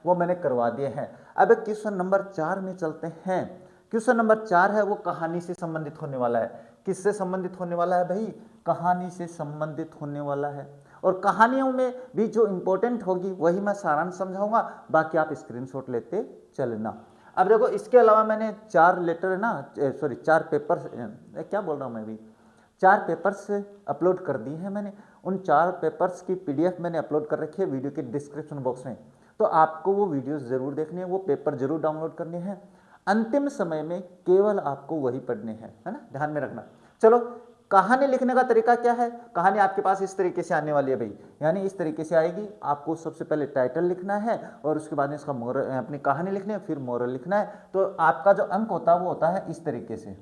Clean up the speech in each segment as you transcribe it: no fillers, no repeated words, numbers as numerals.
वो मैंने करवा दिए हैं। अब क्वेश्चन नंबर 4 में चलते हैं। क्वेश्चन नंबर 4 है वो कहानी से संबंधित होने वाला है। किससे संबंधित होने वाला है भाई? कहानी से संबंधित होने वाला है। और कहानियों में भी जो इंपॉर्टेंट होगी वही मैं सारांश समझाऊंगा, बाकी आप स्क्रीनशॉट लेते चलना। अब देखो इसके अलावा मैंने 4 लेटर ना, सॉरी 4 पेपर्स, क्या बोल रहा हूँ मैं भी, 4 पेपर्स अपलोड कर दिए हैं मैंने। उन 4 पेपर्स की PDF मैंने अपलोड कर रखी है वीडियो के डिस्क्रिप्शन बॉक्स में, तो आपको वो वीडियोस जरूर देखने हैं, वो पेपर जरूर डाउनलोड करने हैं। अंतिम समय में केवल आपको वही पढ़ने हैं, है ना, ध्यान में रखना। चलो कहानी लिखने का तरीका क्या है? कहानी आपके पास इस तरीके से आने वाली है भाई, यानी इस तरीके से आएगी। आपको सबसे पहले टाइटल लिखना है और उसके बाद इसका मोरल, अपनी कहानी लिखनी है, फिर मोरल लिखना है। तो आपका जो अंक होता है वो होता है इस तरीके से,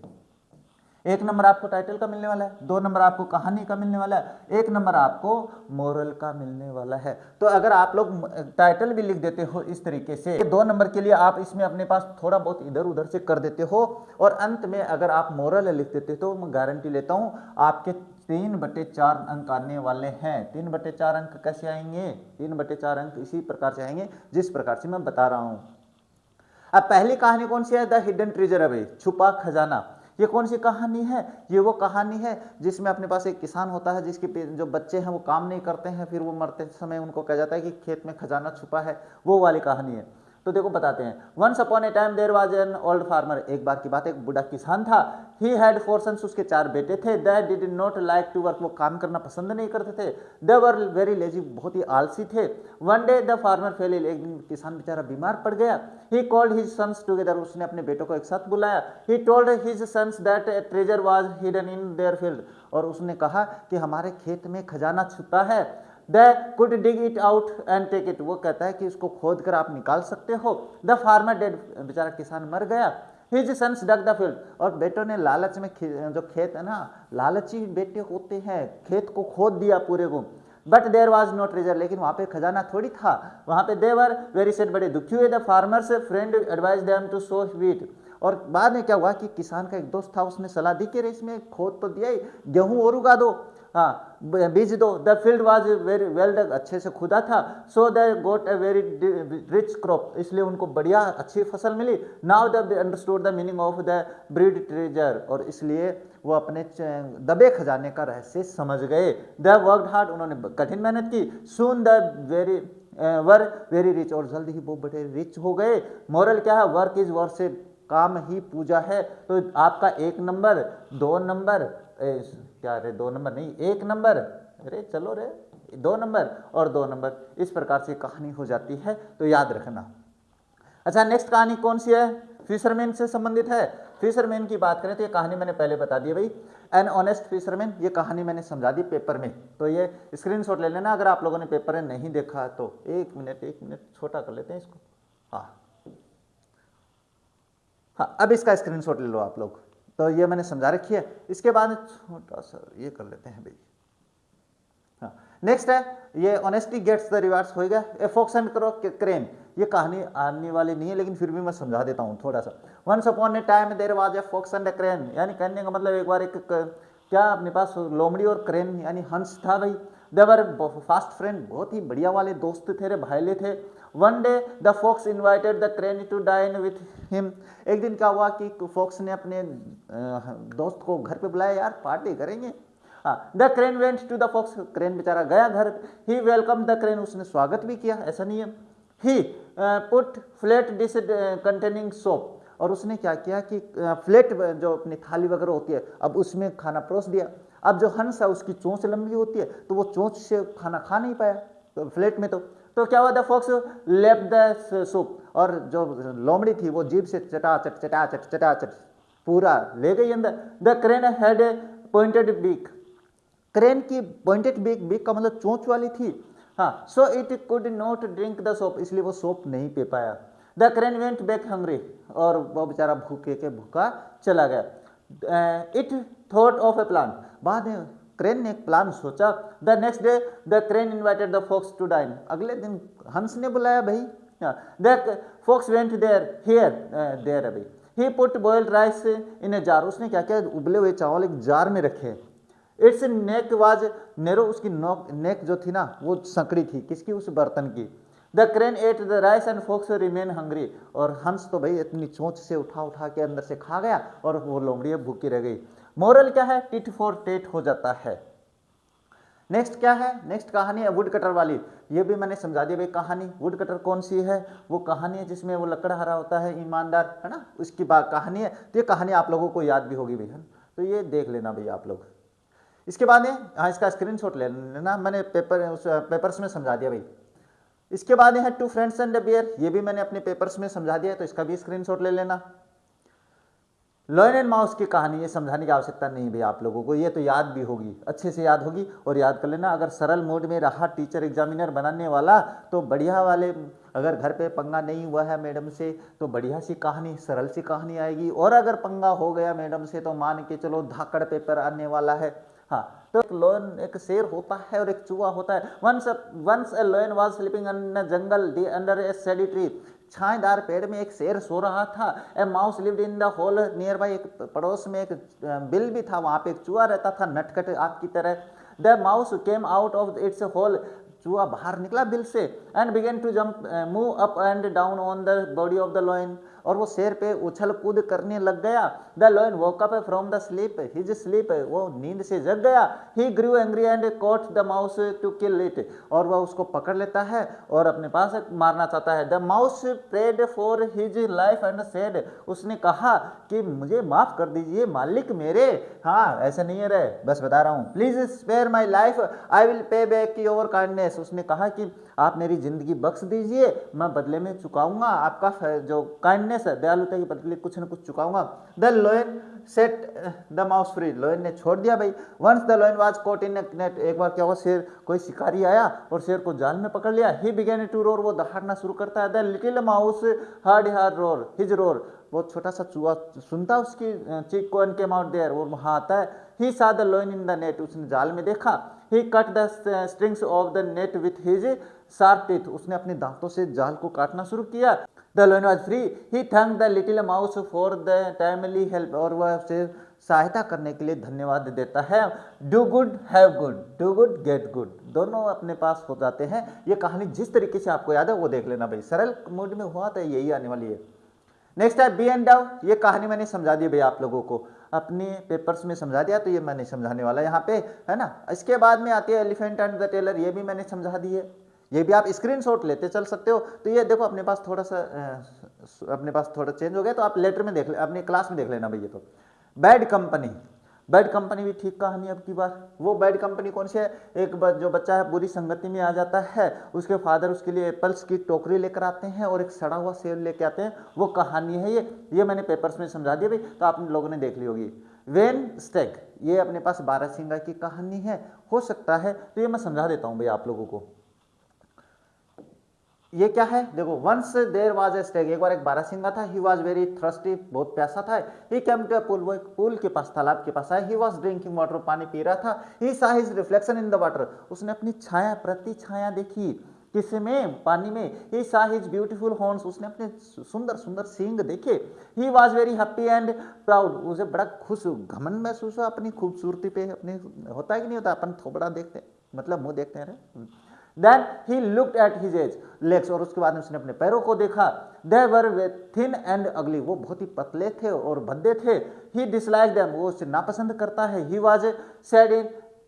1 नंबर आपको टाइटल का मिलने वाला है, 2 नंबर आपको कहानी का मिलने वाला है, 1 नंबर आपको मोरल का मिलने वाला है। तो अगर आप लोग टाइटल भी लिख देते हो इस तरीके से, 2 नंबर के लिए आप इसमें अपने पास थोड़ा बहुत इधर उधर से कर देते हो, और अंत में अगर आप मोरल लिख देते तो मैं गारंटी लेता हूं आपके 3/4 अंक आने वाले हैं। 3/4 अंक कैसे आएंगे? 3/4 अंक इसी प्रकार से आएंगे जिस प्रकार से मैं बता रहा हूं। अब पहली कहानी कौन सी है? द हिडन ट्रेजर है भाई, छुपा खजाना। ये कौन सी कहानी है? ये वो कहानी है जिसमें अपने पास एक किसान होता है जिसके जो बच्चे हैं वो काम नहीं करते हैं, फिर वो मरते समय उनको कहा जाता है कि खेत में खजाना छुपा है, वो वाली कहानी है। तो देखो बताते हैं। Once upon a time there was an old farmer, एक बार की बात, एक बूढ़ा किसान था। ही हैड 4 सन्स, उसके 4 बेटे थे। They did not like to work, वो काम करना पसंद नहीं करते थे। दे वर वेरी लेजी, बहुत ही आलसी थे। One day the farmer fell ill, एक दिन किसान बेचारा बीमार पड़ गया। He called his sons together, उसने अपने बेटों को एक साथ बुलाया। He told his sons that a treasure was hidden in their field, और उसने कहा कि हमारे खेत में खजाना छुपा है। They could dig it out and take it, वो कहता है कि इसको खोद कर आप निकाल सकते हो। The farmer dead, बेचारा किसान मर गया। His sons dug the field, और बेटों ने लालच में जो खेत है ना, लालची बेटे होते हैं, खेत को खोद दिया पूरे को। But there was no treasure, लेकिन वहां पे खजाना थोड़ी था, वहां पे दे वर वेरी सैड, बड़े दुखी हुए। The farmer's friend advise them to sow wheat, और बाद में क्या हुआ कि किसान का एक दोस्त था, उसने सलाह दी कि इसमें खोद तो दिया ही, गेहूं और उगा दो, हाँ बीज दो। The field was very well dug, अच्छे से खुदा था। So they got a very rich crop, इसलिए उनको बढ़िया अच्छी फसल मिली। Now they understood the meaning of the buried treasure, और इसलिए वो अपने दबे खजाने का रहस्य समझ गए। दे वर्कड हार्ड, उन्होंने कठिन मेहनत की। Soon the were very rich, और जल्द ही वो बड़े रिच हो गए। मॉरल क्या है? वर्क इज वर्शिप, काम ही पूजा है। तो आपका 1 नंबर, 2 नंबर, क्या रे 2 नंबर नहीं, 1 नंबर, अरे चलो रे 2 नंबर और 2 नंबर, इस प्रकार से कहानी हो जाती है, तो याद रखना। अच्छा नेक्स्ट कहानी कौन सी है? फिशरमैन से संबंधित है। फिशरमैन की बात करें तो ये कहानी मैंने पहले बता दी भाई, एन ऑनेस्ट फिशरमैन, ये कहानी मैंने समझा दी पेपर में, तो ये स्क्रीनशॉट ले लेना अगर आप लोगों ने पेपर में नहीं देखा तो। 1 मिनट छोटा कर लेते हैं इसको, हाँ हाँ, अब इसका स्क्रीनशॉट ले लो आप लोग। तो ये मैंने समझा रखी है। इसके बाद छोटा सा ये कर लेते हैं भाई, हाँ नेक्स्ट है ये ऑनेस्टी गेट्स द रिवार्ड्स, हो गया। ए फॉक्स एंड क्रेन, ये कहानी आने वाली नहीं है लेकिन फिर भी मैं समझा देता हूँ थोड़ा सा। Once upon a time there was a fox and a crane, यानी कहने का मतलब एक बार एक क्या अपने पास लोमड़ी और क्रेन यानी हंस था भाई। देवर फास्ट फ्रेंड, बहुत ही बढ़िया वाले दोस्त थे रे, भाईले थे। One day the fox invited the crane to dine with him, एक दिन क्या हुआ कि फॉक्स ने अपने दोस्त को घर पे बुलाया, यार पार्टी करेंगे। The crane went to the fox, crane बेचारा गया घर। ही वेलकम द क्रेन, उसने स्वागत भी किया, ऐसा नहीं है। He put flat dish containing soup, और उसने क्या किया कि फ्लेट जो अपनी थाली वगैरह होती है अब उसमें खाना परोस दिया। अब जो हंस है उसकी चोंच लंबी होती है तो वो चोंच से खाना खा नहीं पाया तो फ्लेट में, तो क्या हुआ? The fox left the soup, और जो लोमड़ी थी वो जीभ से चटाचट पूरा ले गई अंदर। The crane had a pointed beak, crane की पॉइंटेड बीक का मतलब चोंच वाली थी, हाँ। So it could not drink the soup, इसलिए वो सोप नहीं पी पाया। The crane went back hungry, और वो बेचारा भूखे के भूखा चला गया। It thought of a plan, बाद में क्रेन ने एक प्लान सोचा। The next day the crane invited the fox to dine, अगले दिन हंस ने बुलाया भाई। द फॉक्स वेंट देयर अभी। He put boiled rice in a jar, उसने क्या किया? उबले हुए चावल एक जार में रखे। इट्स नेक वाज नैरो, उसकी नेक जो थी ना वो संकड़ी थी, किसकी? उस बर्तन की। The crane ate the rice and fox remain hungry, और हंस तो भाई इतनी चोंच से उठा उठा के अंदर से खा गया और वो लोमड़ी भूखी रह गई। मोरल क्या है, टिट फॉर टेट हो जाता है। नेक्स्ट क्या है, नेक्स्ट कहानी है वुड कटर वाली, ये भी मैंने समझा दिया भाई कहानी। वुड कटर कौन सी है, वो कहानी है जिसमें वो लकड़हारा होता है, ईमानदार, है ना, उसकी बात कहानी है। तो ये कहानी आप लोगों को याद भी होगी भाई, है, तो ये देख लेना भाई आप लोग। इसके बाद हाँ इसका स्क्रीनशॉट ले लेना, मैंने पेपर्स में समझा दिया भाई। इसके बाद है two friends and a bear, ये भी मैंने अपने पेपर्स में समझा दिया है, तो इसका भी स्क्रीनशॉट ले लेना। लॉयन एंड माउस की कहानी, ये समझाने की आवश्यकता नहीं भाई आप लोगों को, ये तो याद भी होगी, अच्छे से याद होगी और याद कर लेना। अगर सरल मोड में रहा टीचर एग्जामिनर बनाने वाला तो बढ़िया वाले, अगर घर पे पंगा नहीं हुआ है मैडम से तो बढ़िया सी कहानी, सरल सी कहानी आएगी, और अगर पंगा हो गया मैडम से तो मान के चलो धाकड़ पेपर आने वाला है। हाँ, तो एक लॉयन, एक शेर होता है और एक चूहा होता है। Once a lion was sleeping in a jungle under a shady tree, छाएदार पेड़ में एक शेर सो रहा था। A mouse lived in the hole nearby, एक पड़ोस में एक बिल भी था, वहां पे एक चूहा रहता था नटखट आपकी तरह। The mouse came out of its hole, चूहा बाहर निकला बिल से, and began to jump move up and down on the body of the lion, और वो शेर पे उछल कूद करने लग गया। The lion woke up from the sleep, his sleep, वो नींद से जग गया। He grew angry and caught the mouse to kill it, और वह उसको पकड़ लेता है और अपने पास मारना चाहता है। The mouse prayed for his life and said, उसने कहा कि मुझे माफ कर दीजिए मालिक मेरे, हाँ ऐसे नहीं है रे, बस बता रहा हूँ, please spare my life, I will pay back your kindness, उसने कहा कि आप मेरी जिंदगी बख्श दीजिए, मैं बदले में चुकाऊंगा आपका जो काइंडनेस है, दयालुता के बदले कुछ न कुछ चुकाऊंगा। The lion set the mouse free, lion ने छोड़ दिया भाई। Once the lion was caught in net, एक बार क्या हुआ, शेर, कोई शिकारी आया और शेर को जाल में पकड़ लिया। ही बिगेन टू रोर, वो दहाड़ना शुरू करता है। The little mouse heard her roar, his roar, बहुत छोटा सा चूहा सुनता उसकी चीख को, एंड केम आउट देयर, वो वहां आता है। He saw the lion in the net, उसने जाल में देखा। He cut the strings of the net with his sharp teeth, उसने अपने दांतों से जाल को काटना शुरू किया। The lion was free, he thanked the little mouse for the timely help, और वह उसे सहायता करने के लिए धन्यवाद देता है। Do good have good, do good get good, दोनों अपने पास हो जाते हैं। ये कहानी जिस तरीके से आपको याद है वो देख लेना भाई, सरल मूड में हुआ तो यही आने वाली है। नेक्स्ट है बी एंड डव, ये कहानी मैंने समझा दी भाई आप लोगों को, अपने पेपर्स में समझा दिया, तो ये मैंने समझाने वाला यहाँ पे, है ना। इसके बाद में आती है एलिफेंट एंड द टेलर, ये भी मैंने समझा दी है, ये भी आप स्क्रीनशॉट लेते चल सकते हो। तो ये देखो अपने पास थोड़ा चेंज हो गया, तो आप लेटर में देख ले, अपनी क्लास में देख लेना भैया। तो बैड कंपनी, बैड कंपनी भी ठीक कहानी अब की बार। वो बैड कंपनी कौन सी है, एक जो बच्चा है बुरी संगति में आ जाता है, उसके फादर उसके लिए एप्पल्स की टोकरी लेकर आते हैं और एक सड़ा हुआ सेब लेके आते हैं, वो कहानी है ये मैंने पेपर्स में समझा दिया भाई, तो आप लोगों ने देख ली होगी। वेन स्टेक, ये अपने पास बारहसिंगा की कहानी है, हो सकता है, तो ये मैं समझा देता हूँ भाई आप लोगों को। ये क्या है, देखो, once there was a stag, एक बार एक बारहसिंगा था। ही वाज वेरी थर्स्टी, बहुत प्यासा था। ही केम टू अ पूल, वो एक पूल के पास, तालाब के पास आया। ही वाज ड्रिंकिंग वाटर, पानी पी रहा था। He saw his reflection in the water, उसने अपनी छाया, प्रति छाया देखी, किसमें, पानी में। ही सा हिज ब्यूटीफुल हॉर्न्स, उसने अपने सुंदर सुंदर सींग देखे। ही was very happy and proud, उसे बड़ा खुश, घमंड महसूस हुआ अपनी खूबसूरती पे, अपने, होता है कि नहीं होता, अपन थोबड़ा देखते, मतलब मुंह देखते हैं। Then he looked at his legs, और उसके बाद उसने अपने पैरों को देखा। They were thin and ugly, वो बहुत ही पतले थे और भद्दे थे। He disliked them, वो उसे नापसंद करता है। He was sad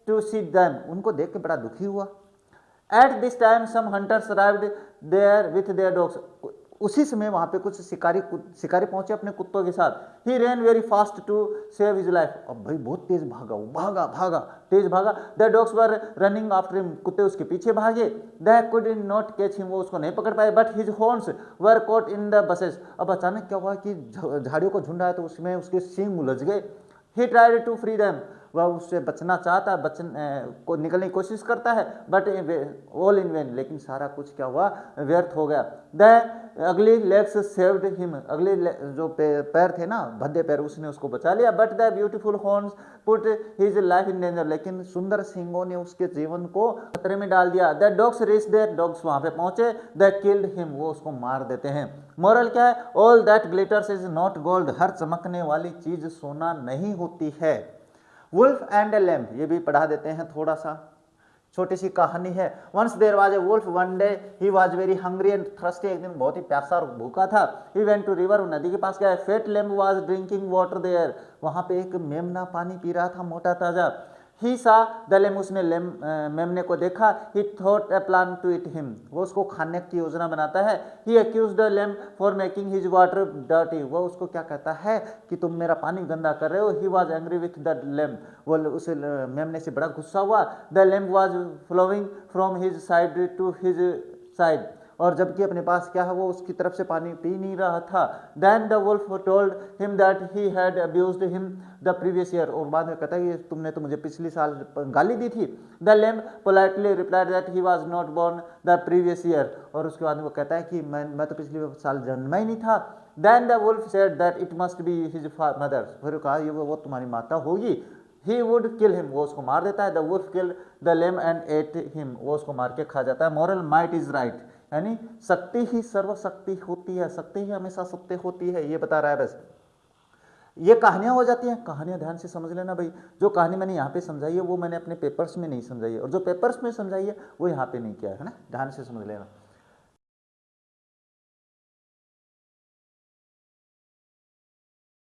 to see them, उनको देख के बड़ा दुखी हुआ। At this time some hunters arrived there with their dogs, उसी समय वहां पे कुछ शिकारी पहुंचे अपने कुत्तों के साथ। ही ran very fast to save his life, अब भाई बहुत तेज भागा, वो भागा तेज भागा। The dogs were running after him, कुत्ते उसके पीछे भागे। They could not catch him, वो उसको नहीं पकड़ पाए। But his horns were caught in the bushes, अब अचानक क्या हुआ कि झाड़ियों को झुंड आया तो उसमें उसके सींग उलझ गए। He tried to free them, वह उससे बचना चाहता है, को निकलने की कोशिश करता है, बट ऑल इन वेन, लेकिन सारा कुछ क्या हुआ, व्यर्थ हो गया। The ugly legs saved him, अगले जो पैर थे ना, भद्दे पैर, उसने उसको बचा लिया। But the beautiful horns put his life in danger, लेकिन सुंदर सिंगों ने उसके जीवन को खतरे में डाल दिया। The dogs reached there, dogs वहां पे पहुंचे। द किल्ड हिम, वो उसको मार देते हैं। मोरल क्या है, all that glitters is not gold, हर चमकने वाली चीज सोना नहीं होती है। वुल्फ एंड ए लैम्ब, ये भी पढ़ा देते हैं थोड़ा सा। छोटी सी कहानी है। Once there was a wolf, one day he was very hungry and thirsty, एक दिन बहुत ही प्यासा और भूखा था। ही वेंट टू रिवर, नदी के पास गया। Fat lamb was drinking water there, वहां पे एक मेमना पानी पी रहा था, मोटा ताजा। ही सा द लेम, उसने मेमने को देखा। He thought a plan to eat him, वो उसको खाने की योजना बनाता है। He accuse the lamb for making his water dirty, वो उसको क्या कहता है कि तुम मेरा पानी गंदा कर रहे हो। He was angry with the lamb, वो उस मेमने से बड़ा गुस्सा हुआ। The lamb was flowing from his side to his side, और जबकि अपने पास क्या है वो उसकी तरफ से पानी पी नहीं रहा था। Then the wolf told him that he had abused him the previous year, और बाद में कहता है कि तुमने तो मुझे पिछली साल गाली दी थी। The lamb politely replied that he was not born the previous year, और उसके बाद में वो कहता है कि मैं तो पिछली साल जन्मा ही नहीं था। Then the wolf said that it must be his mother, फिर कहा ये वो तुम्हारी माता होगी। He would kill him, वो उसको मार देता है। The wolf killed the lamb and ate him, वो उसको मार के खा जाता है। Moral might is right, यानी शक्ति ही सर्वशक्ति होती है, शक्ति ही हमेशा सत्य होती है, ये बता रहा है। बस ये कहानियां हो जाती हैं, कहानियां ध्यान से समझ लेना भाई। जो कहानी मैंने यहाँ पे समझाई है वो मैंने अपने पेपर्स में नहीं समझाई है, और जो पेपर्स में समझाई है वो यहाँ पे नहीं किया है ना, ध्यान से समझ लेना।